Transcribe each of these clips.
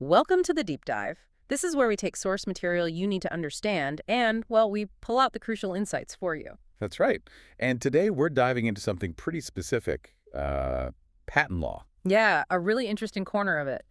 Welcome to the deep dive. This is where we take source material you need to understand and, well, we pull out the crucial insights for you. That's right. And today we're diving into something pretty specific, patent law. Yeah, a really interesting corner of it.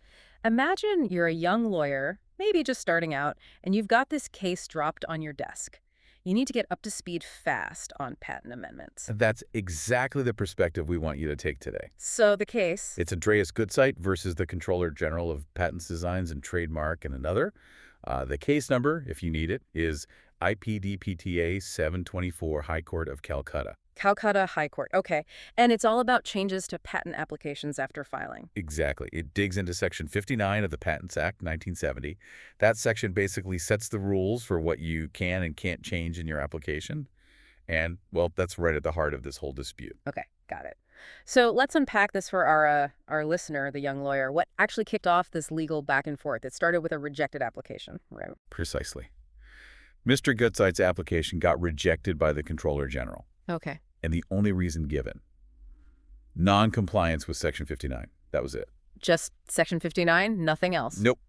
Imagine you're a young lawyer, maybe just starting out, and you've got this case dropped on your desk. You need to get up to speed fast on patent amendments. That's exactly the perspective we want you to take today. So the case, It's Andreas Gutzeit versus the Controller General of Patents, Designs, and Trademark and another. The case number, if you need it, is IPDTA 724, High Court of Calcutta. Calcutta High Court. Okay. And it's all about changes to patent applications after filing. Exactly. It digs into Section 59 of the Patents Act 1970. That section basically sets the rules for what you can and can't change in your application. And, well, that's right at the heart of this whole dispute. Okay, got it. So let's unpack this for our listener, the young lawyer. What actually kicked off this legal back and forth? It started with a rejected application, right? Precisely. Mr. Gutzeit's application got rejected by the Controller General, Okay. and the only reason given, non-compliance with Section 59. That was it. Just Section 59, nothing else? Nope.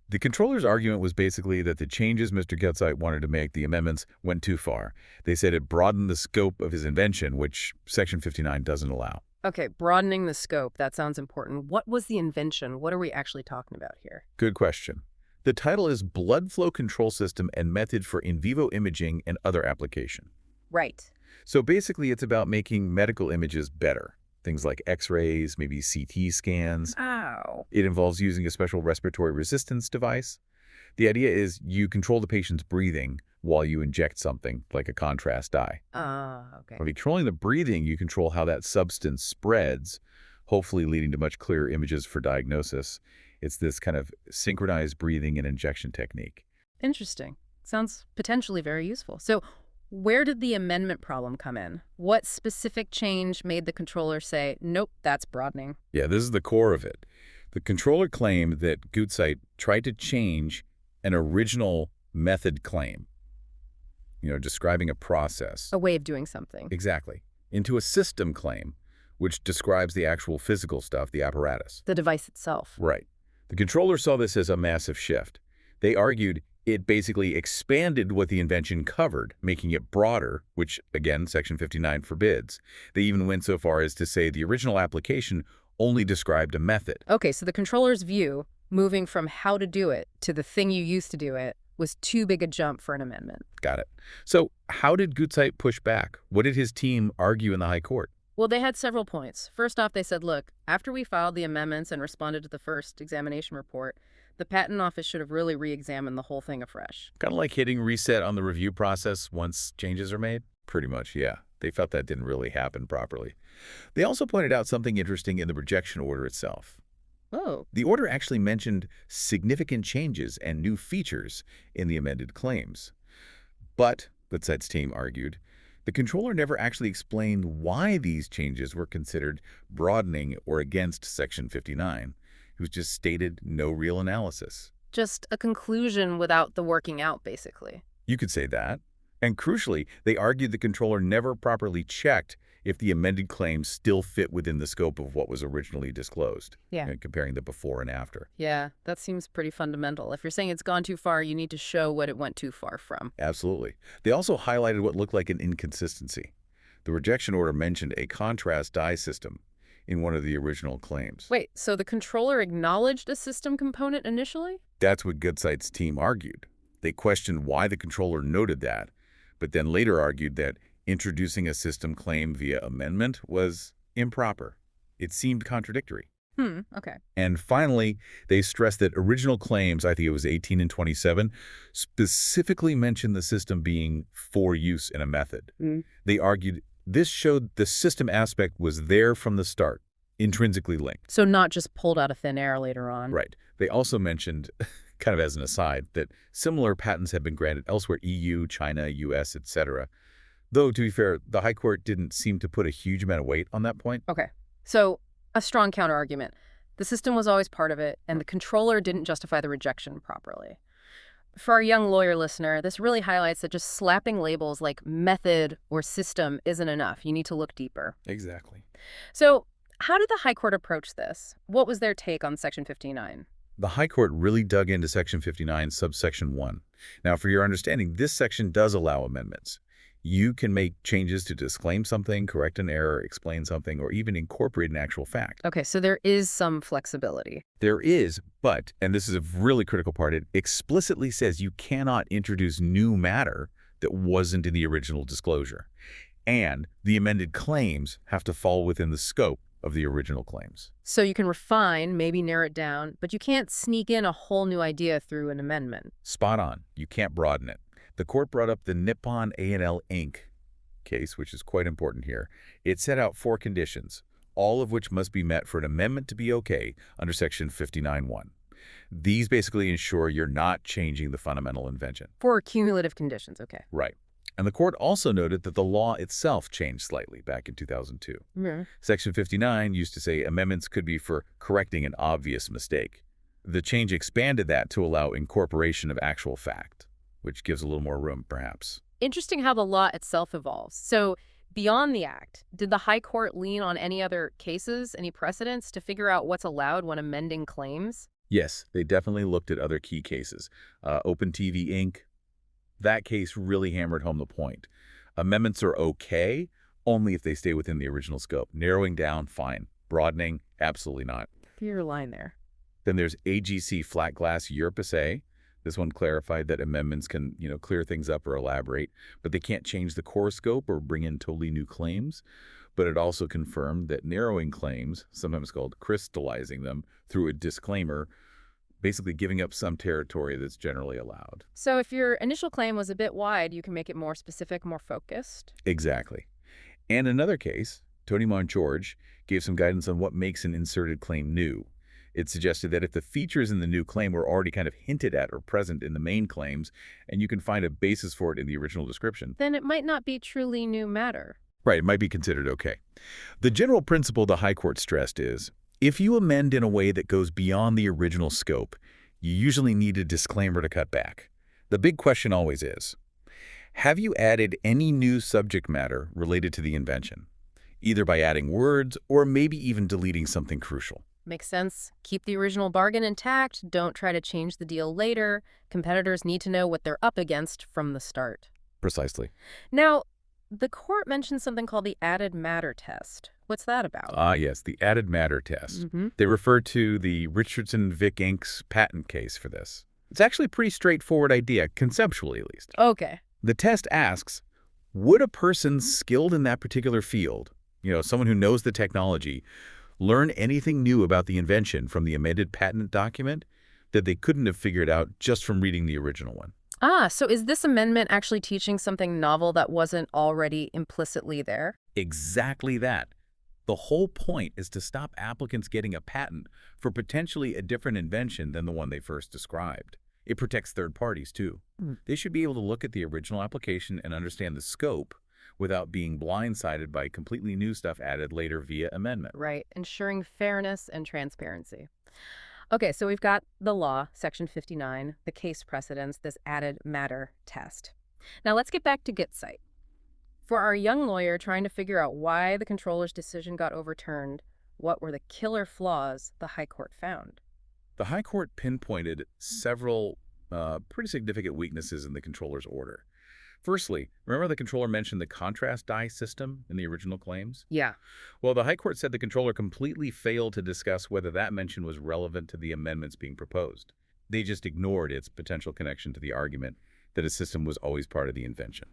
The Controller's argument was basically that the changes Mr. Gutzeit wanted to make, the amendments, went too far. They said it broadened the scope of his invention, which Section 59 doesn't allow. Okay, broadening the scope, that sounds important. What was the invention? What are we actually talking about here? Good question. The title is Blood Flow Control System and Method for In Vivo Imaging and Other Application. Right. So basically, it's about making medical images better. Things like X-rays, maybe CT scans. Ow. It involves using a special respiratory resistance device. The idea is you control the patient's breathing while you inject something, like a contrast dye. Okay. By controlling the breathing, you control how that substance spreads, hopefully leading to much clearer images for diagnosis. It's this kind of synchronized breathing and injection technique. Interesting. Sounds potentially very useful. So where did the amendment problem come in? What specific change made the controller say, nope, that's broadening? Yeah, this is the core of it. The controller claimed that Gutzeit tried to change an original method claim, describing a process. A way of doing something. Exactly. Into a system claim, which describes the actual physical stuff, the apparatus. The device itself. Right. The controller saw this as a massive shift. They argued it basically expanded what the invention covered, making it broader, which, again, Section 59 forbids. They even went so far as to say the original application only described a method. Okay, so the controller's view, moving from how to do it to the thing you used to do it, was too big a jump for an amendment. Got it. So how did Gutzeit push back? What did his team argue in the High Court? Well, they had several points. First off, they said, look, after we filed the amendments and responded to the first examination report, the Patent Office should have really re-examined the whole thing afresh. Kind of like hitting reset on the review process once changes are made? Pretty much, yeah. They felt that didn't really happen properly. They also pointed out something interesting in the rejection order itself. Oh. The order actually mentioned significant changes and new features in the amended claims. But, Gutzeit's team argued, the controller never actually explained why these changes were considered broadening or against Section 59. It was just stated no real analysis. Just a conclusion without the working out, basically. You could say that. And crucially, they argued the controller never properly checked if the amended claims still fit within the scope of what was originally disclosed. Yeah. Comparing the before and after. Yeah, that seems pretty fundamental. If you're saying it's gone too far, you need to show what it went too far from. Absolutely. They also highlighted what looked like an inconsistency. The rejection order mentioned a contrast dye system in one of the original claims. Wait, so the controller acknowledged a system component initially? That's what Gutzeit's team argued. They questioned why the controller noted that, but then later argued that introducing a system claim via amendment was improper. It seemed contradictory. Okay. And finally, they stressed that original claims, I think it was 18 and 27, specifically mentioned the system being for use in a method. They argued this showed the system aspect was there from the start, intrinsically linked. So not just pulled out of thin air later on. Right. They also mentioned, kind of as an aside, that similar patents have been granted elsewhere, EU, China, US, etc. Though, to be fair, the High Court didn't seem to put a huge amount of weight on that point. Okay. So a strong counterargument. The system was always part of it, and the controller didn't justify the rejection properly. For our young lawyer listener, this really highlights that just slapping labels like method or system isn't enough. You need to look deeper. Exactly. So how did the High Court approach this? What was their take on Section 59? The High Court really dug into Section 59, subsection 1. Now, for your understanding, this section does allow amendments. You can make changes to disclaim something, correct an error, explain something, or even incorporate an actual fact. Okay, so there is some flexibility. There is, but, and this is a really critical part, it explicitly says you cannot introduce new matter that wasn't in the original disclosure. And the amended claims have to fall within the scope of the original claims. So you can refine, maybe narrow it down, but you can't sneak in a whole new idea through an amendment. Spot on. You can't broaden it. The court brought up the Nippon A&L Inc. case, which is quite important here. It set out 4 conditions, all of which must be met for an amendment to be okay under Section 59.1. These basically ensure you're not changing the fundamental invention. 4 cumulative conditions, okay. Right. And the court also noted that the law itself changed slightly back in 2002. Yeah. Section 59 used to say amendments could be for correcting an obvious mistake. The change expanded that to allow incorporation of actual fact, which gives a little more room, perhaps. Interesting how the law itself evolves. So beyond the act, did the High Court lean on any other cases, any precedents to figure out what's allowed when amending claims? Yes, they definitely looked at other key cases. Open TV Inc., that case really hammered home the point. Amendments are okay only if they stay within the original scope. Narrowing down, fine. Broadening, absolutely not. Clear line there. Then there's AGC Flat Glass Europe SA. This one clarified that amendments can, clear things up or elaborate, but they can't change the core scope or bring in totally new claims. But it also confirmed that narrowing claims, sometimes called crystallizing them through a disclaimer, basically giving up some territory that's generally allowed. So if your initial claim was a bit wide, you can make it more specific, more focused? Exactly. And another case, Tony George, gave some guidance on what makes an inserted claim new. It suggested that if the features in the new claim were already kind of hinted at or present in the main claims, and you can find a basis for it in the original description, then it might not be truly new matter. Right, it might be considered okay. The general principle the High Court stressed is, if you amend in a way that goes beyond the original scope, you usually need a disclaimer to cut back. The big question always is, have you added any new subject matter related to the invention, either by adding words or maybe even deleting something crucial? Makes sense. Keep the original bargain intact. Don't try to change the deal later. Competitors need to know what they're up against from the start. Precisely. Now, the court mentioned something called the added matter test. What's that about? Yes, the added matter test. They refer to the Richardson-Vick Inc.'s patent case for this. It's actually a pretty straightforward idea, conceptually at least. Okay. The test asks, would a person skilled in that particular field, someone who knows the technology, learn anything new about the invention from the amended patent document that they couldn't have figured out just from reading the original one? So is this amendment actually teaching something novel that wasn't already implicitly there? Exactly that. The whole point is to stop applicants getting a patent for potentially a different invention than the one they first described. It protects third parties, too. They should be able to look at the original application and understand the scope without being blindsided by completely new stuff added later via amendment. Right, ensuring fairness and transparency. Okay, so we've got the law, Section 59, the case precedents, this added matter test. Now let's get back to Gutzeit. For our young lawyer trying to figure out why the controller's decision got overturned, what were the killer flaws the High Court found? The High Court pinpointed several pretty significant weaknesses in the controller's order. Firstly, remember the controller mentioned the contrast dye system in the original claims? Yeah. Well, the High Court said the controller completely failed to discuss whether that mention was relevant to the amendments being proposed. They just ignored its potential connection to the argument that a system was always part of the invention.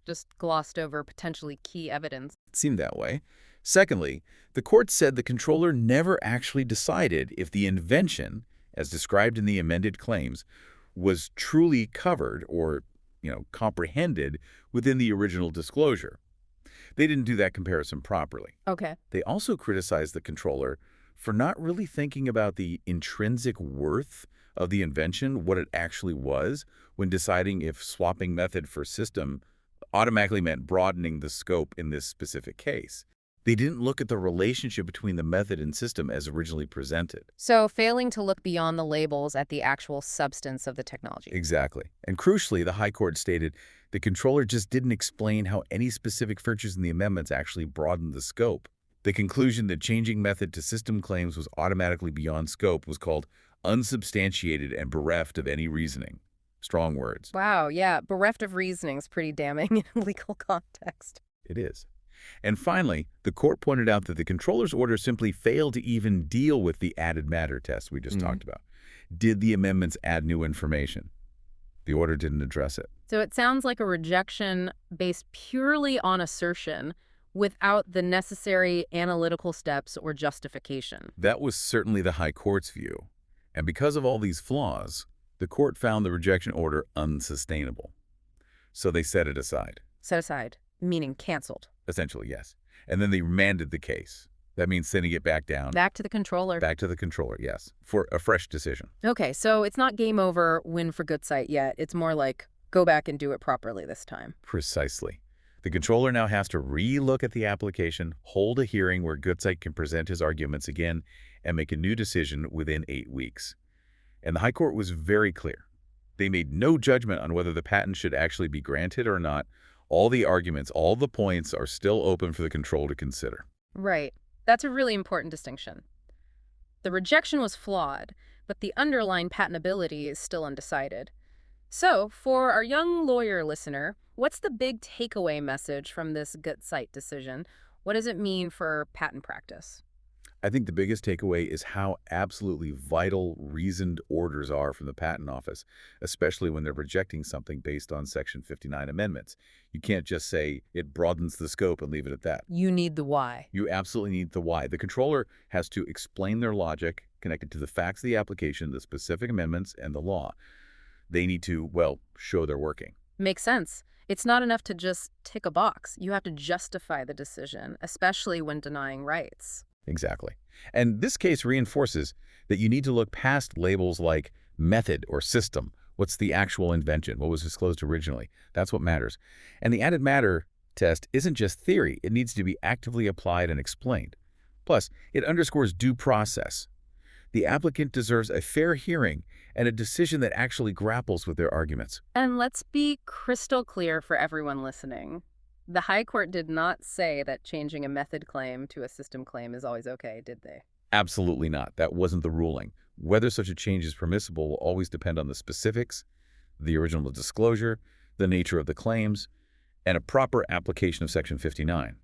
Just glossed over potentially key evidence. It seemed that way. Secondly, the court said the controller never actually decided if the invention, as described in the amended claims, was truly covered or comprehended within the original disclosure. They didn't do that comparison properly. Okay. They also criticized the controller for not really thinking about the intrinsic worth of the invention, what it actually was, when deciding if swapping method for system automatically meant broadening the scope in this specific case. They didn't look at the relationship between the method and system as originally presented. So failing to look beyond the labels at the actual substance of the technology. Exactly. And crucially, the High Court stated the controller just didn't explain how any specific features in the amendments actually broadened the scope. The conclusion that changing method to system claims was automatically beyond scope was called unsubstantiated and bereft of any reasoning. Strong words. Wow, yeah, bereft of reasoning is pretty damning in a legal context. It is. And finally, the court pointed out that the controller's order simply failed to even deal with the added matter test we just talked about. Did the amendments add new information? The order didn't address it. So it sounds like a rejection based purely on assertion without the necessary analytical steps or justification. That was certainly the High Court's view. And because of all these flaws, the court found the rejection order unsustainable. So they set it aside. Set aside, meaning canceled. Essentially, yes. And then they remanded the case. That means sending it back down. Back to the controller. Back to the controller, yes, for a fresh decision. Okay, so it's not game over, win for Gutzeit yet. It's more like go back and do it properly this time. Precisely. The controller now has to re-look at the application, hold a hearing where Gutzeit can present his arguments again, and make a new decision within 8 weeks. And the High Court was very clear. They made no judgment on whether the patent should actually be granted or not. All the arguments, all the points are still open for the control to consider. Right. That's a really important distinction. The rejection was flawed, but the underlying patentability is still undecided. So, for our young lawyer listener, what's the big takeaway message from this Gutzeit decision? What does it mean for patent practice? I think the biggest takeaway is how absolutely vital reasoned orders are from the Patent Office, especially when they're rejecting something based on Section 59 amendments. You can't just say it broadens the scope and leave it at that. You need the why. You absolutely need the why. The controller has to explain their logic connected to the facts of the application, the specific amendments, and the law. They need to, well, show they're working. Makes sense. It's not enough to just tick a box. You have to justify the decision, especially when denying rights. Exactly. And this case reinforces that you need to look past labels like method or system. What's the actual invention? What was disclosed originally? That's what matters. And the added matter test isn't just theory. It needs to be actively applied and explained. Plus, it underscores due process. The applicant deserves a fair hearing and a decision that actually grapples with their arguments. And let's be crystal clear for everyone listening. The High Court did not say that changing a method claim to a system claim is always okay, did they? Absolutely not. That wasn't the ruling. Whether such a change is permissible will always depend on the specifics, the original disclosure, the nature of the claims, and a proper application of Section 59.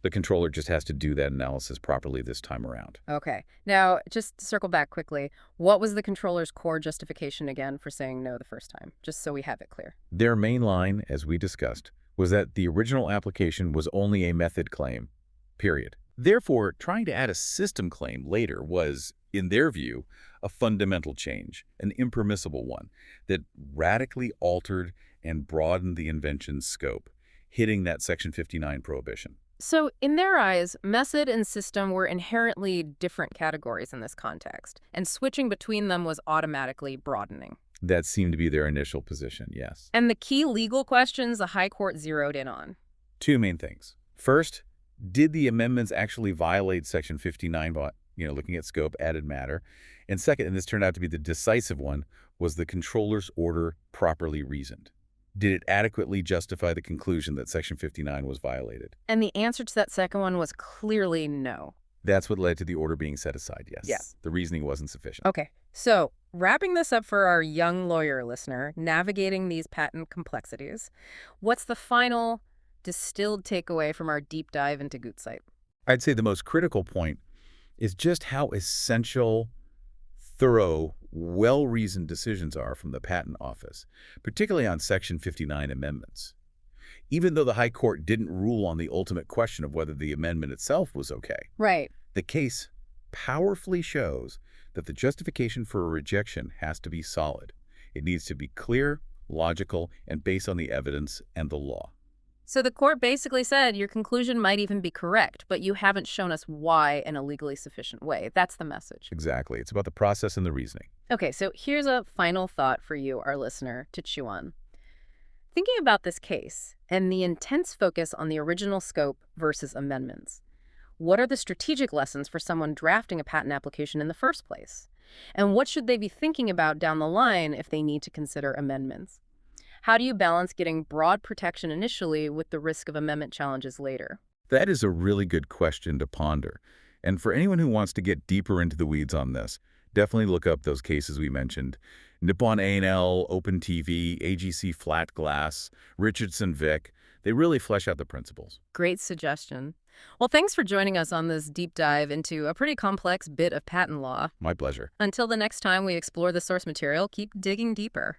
The controller just has to do that analysis properly this time around. Okay. Now, just to circle back quickly, what was the controller's core justification again for saying no the first time? Just so we have it clear. Their main line, as we discussed, was that the original application was only a method claim, period. Therefore, trying to add a system claim later was, in their view, a fundamental change, an impermissible one, that radically altered and broadened the invention's scope, hitting that Section 59 prohibition. So, in their eyes, method and system were inherently different categories in this context, and switching between them was automatically broadening. That seemed to be their initial position, yes. And the key legal questions the High Court zeroed in on. Two main things. First, did the amendments actually violate Section 59, looking at scope, added matter? And second, and this turned out to be the decisive one, was the controller's order properly reasoned? Did it adequately justify the conclusion that Section 59 was violated? And the answer to that second one was clearly no. That's what led to the order being set aside, yes. Yeah. The reasoning wasn't sufficient. Okay, so wrapping this up for our young lawyer listener, navigating these patent complexities, what's the final distilled takeaway from our deep dive into Gutzeit? I'd say the most critical point is just how essential, thorough, well-reasoned decisions are from the Patent Office, particularly on Section 59 amendments. Even though the High Court didn't rule on the ultimate question of whether the amendment itself was okay, Right. the case powerfully shows that the justification for a rejection has to be solid. It needs to be clear, logical, and based on the evidence and the law. So the court basically said your conclusion might even be correct, but you haven't shown us why in a legally sufficient way. That's the message. Exactly. It's about the process and the reasoning. Okay, so here's a final thought for you, our listener, to chew on. Thinking about this case and the intense focus on the original scope versus amendments, what are the strategic lessons for someone drafting a patent application in the first place? And what should they be thinking about down the line if they need to consider amendments? How do you balance getting broad protection initially with the risk of amendment challenges later? That is a really good question to ponder. And for anyone who wants to get deeper into the weeds on this, Definitely look up those cases we mentioned. Nippon A&L, Open TV, AGC Flat Glass, Richardson Vic. They really flesh out the principles. Great suggestion. Well, thanks for joining us on this deep dive into a pretty complex bit of patent law. My pleasure. Until the next time we explore the source material, keep digging deeper.